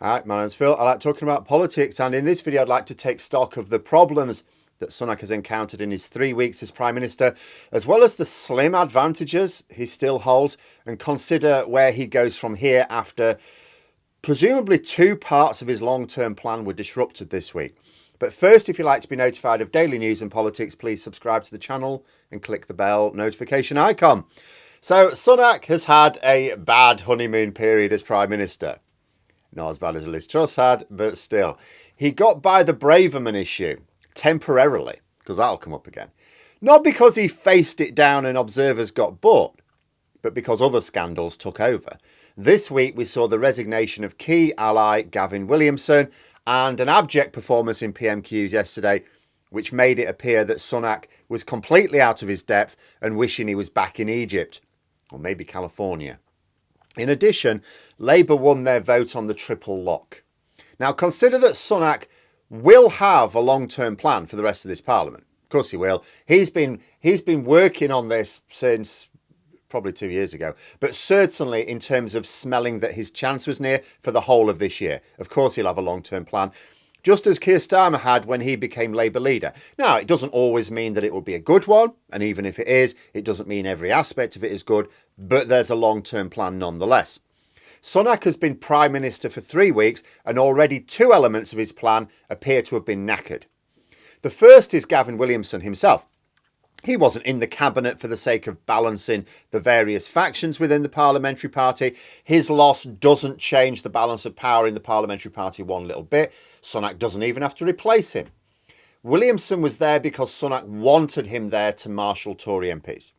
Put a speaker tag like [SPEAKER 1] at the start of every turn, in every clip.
[SPEAKER 1] Hi, my name's Phil. I like talking about politics, and in this video I'd like to take stock of the problems that Sunak has encountered in his 3 weeks as Prime Minister, as well as the slim advantages he still holds, and consider where he goes from here after presumably 2 parts of his long-term plan were disrupted this week. But first, if you'd like to be notified of daily news and politics, please subscribe to the channel and click the bell notification icon. So Sunak has had a bad honeymoon period as Prime Minister. Not as bad as Liz Truss had, but still. He got by the Braverman issue, temporarily, because that'll come up again. Not because he faced it down and observers got bored, but because other scandals took over. This week we saw the resignation of key ally Gavin Williamson and an abject performance in PMQs yesterday, which made it appear that Sunak was completely out of his depth and wishing he was back in Egypt, or maybe California. In addition, Labour won their vote on the triple lock. Now consider that Sunak will have a long-term plan for the rest of this parliament. Of course he will. He's been working on this since probably 2 years ago, but certainly in terms of smelling that his chance was near for the whole of this year. Of course he'll have a long-term plan, just as Keir Starmer had when he became Labour leader. Now, it doesn't always mean that it will be a good one, and even if it is, it doesn't mean every aspect of it is good, but there's a long-term plan nonetheless. Sunak has been Prime Minister for 3 weeks, and already 2 elements of his plan appear to have been knackered. The first is Gavin Williamson himself. He wasn't in the cabinet for the sake of balancing the various factions within the parliamentary party. His loss doesn't change the balance of power in the parliamentary party one little bit. Sunak doesn't even have to replace him. Williamson was there because Sunak wanted him there to marshal Tory MPs.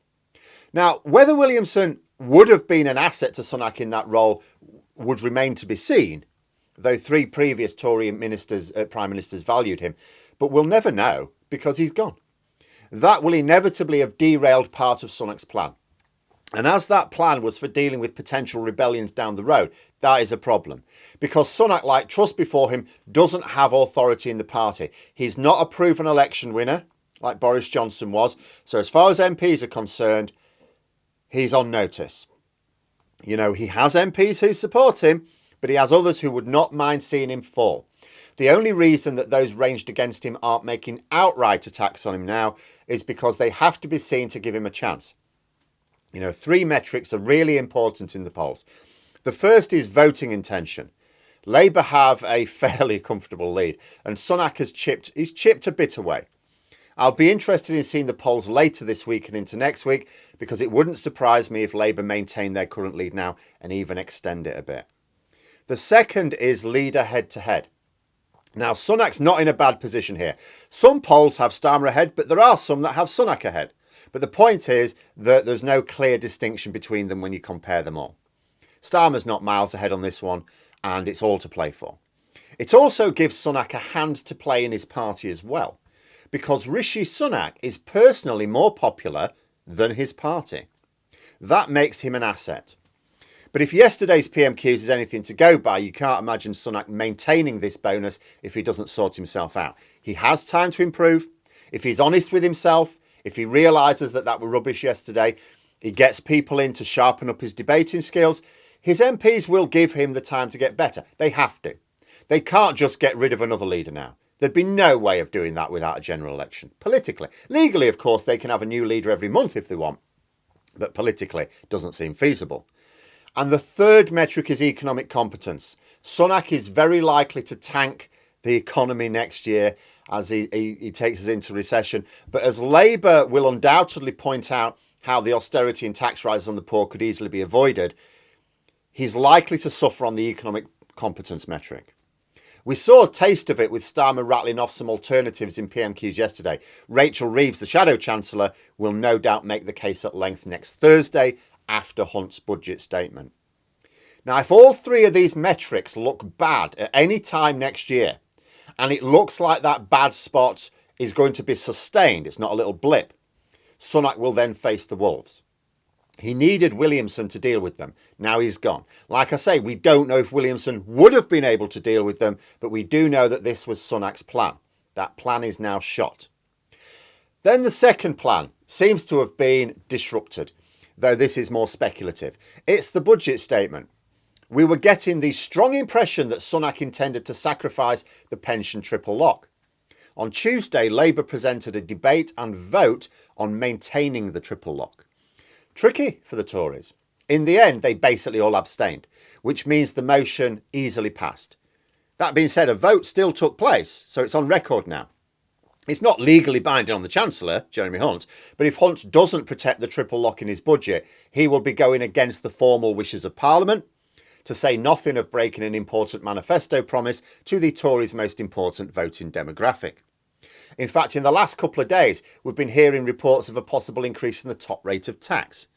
[SPEAKER 1] Now, whether Williamson would have been an asset to Sunak in that role would remain to be seen, though 3 previous Tory Prime Ministers valued him. But we'll never know because he's gone. That will inevitably have derailed part of Sunak's plan. And as that plan was for dealing with potential rebellions down the road, that is a problem. Because Sunak, like Truss before him, doesn't have authority in the party. He's not a proven election winner, like Boris Johnson was. So as far as MPs are concerned, he's on notice. You know, he has MPs who support him, but he has others who would not mind seeing him fall. The only reason that those ranged against him aren't making outright attacks on him now is because they have to be seen to give him a chance. You know, 3 metrics are really important in the polls. The first is voting intention. Labour have a fairly comfortable lead, and Sunak has chipped a bit away. I'll be interested in seeing the polls later this week and into next week, because it wouldn't surprise me if Labour maintain their current lead now and even extend it a bit. The second is leader head-to-head. Now, Sunak's not in a bad position here. Some polls have Starmer ahead, but there are some that have Sunak ahead. But the point is that there's no clear distinction between them when you compare them all. Starmer's not miles ahead on this one, and it's all to play for. It also gives Sunak a hand to play in his party as well, because Rishi Sunak is personally more popular than his party. That makes him an asset. But if yesterday's PMQs is anything to go by, you can't imagine Sunak maintaining this bonus if he doesn't sort himself out. He has time to improve. If he's honest with himself, if he realises that were rubbish yesterday, he gets people in to sharpen up his debating skills, his MPs will give him the time to get better. They have to. They can't just get rid of another leader now. There'd be no way of doing that without a general election. Politically. Legally, of course, they can have a new leader every month if they want. But politically, it doesn't seem feasible. And the third metric is economic competence. Sunak is very likely to tank the economy next year as he takes us into recession. But as Labour will undoubtedly point out how the austerity and tax rises on the poor could easily be avoided, he's likely to suffer on the economic competence metric. We saw a taste of it with Starmer rattling off some alternatives in PMQs yesterday. Rachel Reeves, the Shadow Chancellor, will no doubt make the case at length next Thursday after Hunt's budget statement. Now, if all 3 of these metrics look bad at any time next year, and it looks like that bad spot is going to be sustained, it's not a little blip, Sunak will then face the wolves. He needed Williamson to deal with them. Now he's gone. Like I say, we don't know if Williamson would have been able to deal with them, but we do know that this was Sunak's plan. That plan is now shot. Then the second plan seems to have been disrupted, though this is more speculative. It's the budget statement. we were getting the strong impression that Sunak intended to sacrifice the pension triple lock. On Tuesday, Labour presented a debate and vote on maintaining the triple lock. Tricky for the Tories. In the end, they basically all abstained, which means the motion easily passed. That being said, a vote still took place, so it's on record now. It's not legally binding on the Chancellor, Jeremy Hunt, but if Hunt doesn't protect the triple lock in his budget, he will be going against the formal wishes of Parliament, to say nothing of breaking an important manifesto promise to the Tories' most important voting demographic. In fact, in the last couple of days, we've been hearing reports of a possible increase in the top rate of tax.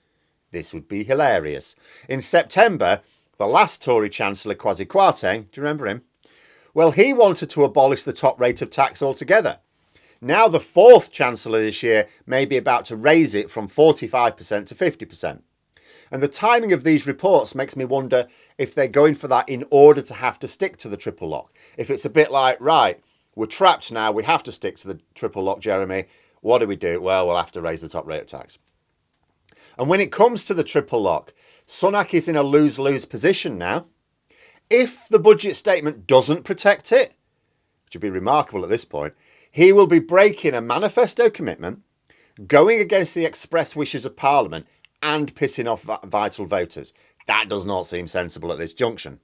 [SPEAKER 1] This would be hilarious. In September, the last Tory Chancellor, Kwasi Kwarteng, do you remember him? Well, he wanted to abolish the top rate of tax altogether. Now the fourth Chancellor this year may be about to raise it from 45% to 50%. And the timing of these reports makes me wonder if they're going for that in order to have to stick to the triple lock. If it's a bit like, right, we're trapped now, we have to stick to the triple lock, Jeremy. What do we do? Well, we'll have to raise the top rate of tax. And when it comes to the triple lock, Sunak is in a lose-lose position now. If the budget statement doesn't protect it, which would be remarkable at this point, he will be breaking a manifesto commitment, going against the express wishes of Parliament, and pissing off vital voters. That does not seem sensible at this junction.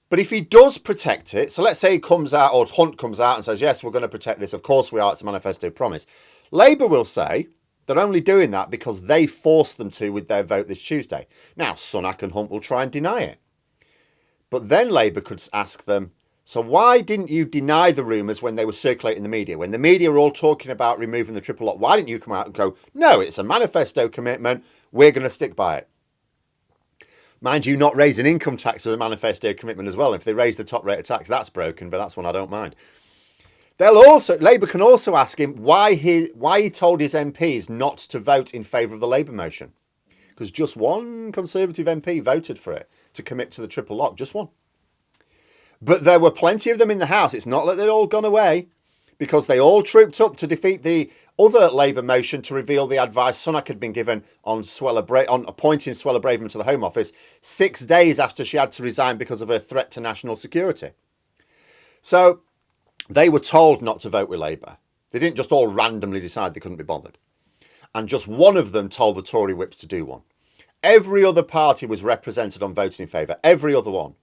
[SPEAKER 1] But if he does protect it, so let's say he comes out, or Hunt comes out and says, yes, we're going to protect this, of course we are, it's a manifesto promise. Labour will say they're only doing that because they forced them to with their vote this Tuesday. Now, Sunak and Hunt will try and deny it. But then Labour could ask them, so why didn't you deny the rumours when they were circulating in the media? When the media were all talking about removing the triple lock, why didn't you come out and go, no, it's a manifesto commitment, we're going to stick by it? Mind you, not raising income tax as a manifesto commitment as well. If they raise the top rate of tax, that's broken, but that's one I don't mind. Labour can also ask him why he told his MPs not to vote in favour of the Labour motion. Because just one Conservative MP voted for it to commit to the triple lock, just one. But there were plenty of them in the House. It's not that they'd all gone away, because they all trooped up to defeat the other Labour motion to reveal the advice Sunak had been given on appointing Suella Braverman to the Home Office 6 days after she had to resign because of her threat to national security. So they were told not to vote with Labour. They didn't just all randomly decide they couldn't be bothered. And just one of them told the Tory whips to do one. Every other party was represented on voting in favour. Every other one.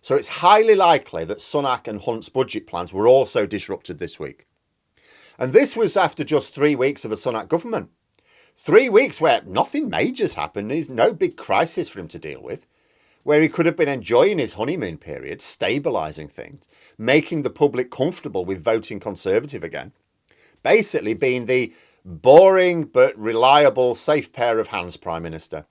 [SPEAKER 1] So it's highly likely that Sunak and Hunt's budget plans were also disrupted this week. And this was after just 3 weeks of a Sunak government. 3 weeks where nothing major's happened. There's no big crisis for him to deal with. Where he could have been enjoying his honeymoon period, stabilising things, making the public comfortable with voting Conservative again. Basically being the boring but reliable safe pair of hands Prime Minister.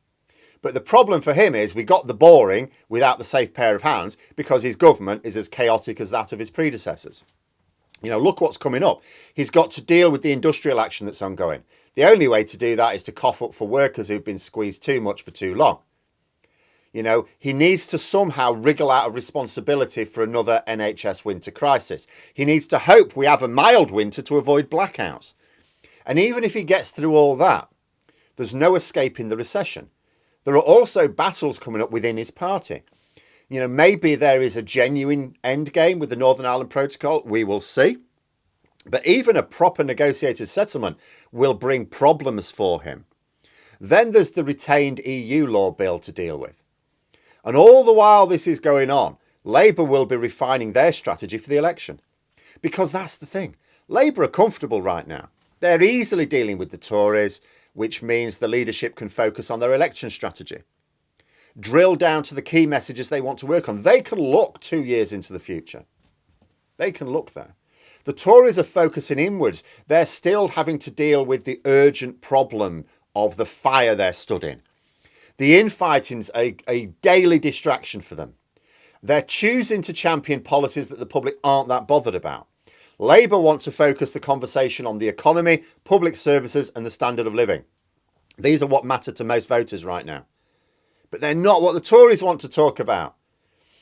[SPEAKER 1] But the problem for him is we got the boring without the safe pair of hands because his government is as chaotic as that of his predecessors. You know, look what's coming up. He's got to deal with the industrial action that's ongoing. The only way to do that is to cough up for workers who've been squeezed too much for too long. You know, he needs to somehow wriggle out of responsibility for another NHS winter crisis. He needs to hope we have a mild winter to avoid blackouts. And even if he gets through all that, there's no escaping the recession. There are also battles coming up within his party. You know, maybe there is a genuine end game with the Northern Ireland Protocol. We will see. But even a proper negotiated settlement will bring problems for him. Then there's the retained EU law bill to deal with. And all the while this is going on, Labour will be refining their strategy for the election. Because that's the thing. Labour are comfortable right now. They're easily dealing with the Tories, which means the leadership can focus on their election strategy. Drill down to the key messages they want to work on. They can look 2 years into the future. They can look there. The Tories are focusing inwards. They're still having to deal with the urgent problem of the fire they're stood in. The infighting's a daily distraction for them. They're choosing to champion policies that the public aren't that bothered about. Labour want to focus the conversation on the economy, public services and the standard of living. These are what matter to most voters right now. But they're not what the Tories want to talk about.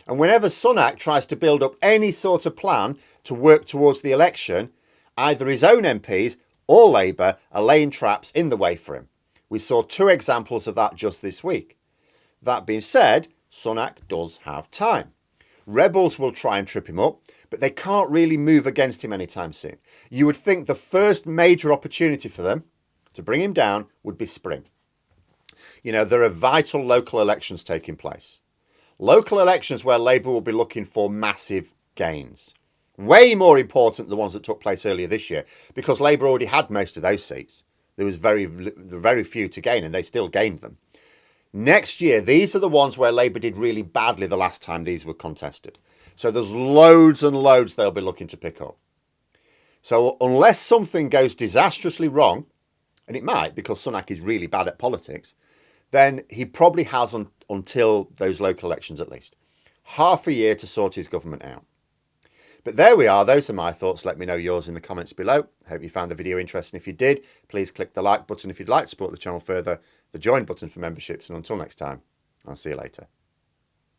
[SPEAKER 1] And whenever Sunak tries to build up any sort of plan to work towards the election, either his own MPs or Labour are laying traps in the way for him. We saw 2 examples of that just this week. That being said, Sunak does have time. Rebels will try and trip him up, but they can't really move against him anytime soon. You would think the first major opportunity for them to bring him down would be spring. You know, there are vital local elections taking place. Local elections where Labour will be looking for massive gains. Way more important than the ones that took place earlier this year, because Labour already had most of those seats. There was very few to gain, and they still gained them. Next year, these are the ones where Labour did really badly the last time these were contested. So there's loads and loads they'll be looking to pick up. So unless something goes disastrously wrong, and it might because Sunak is really bad at politics, then he probably has until those local elections at least. Half a year to sort his government out. But there we are. Those are my thoughts. Let me know yours in the comments below. Hope you found the video interesting. If you did, please click the like button if you'd like to support the channel further, the join button for memberships, and until next time, I'll see you later.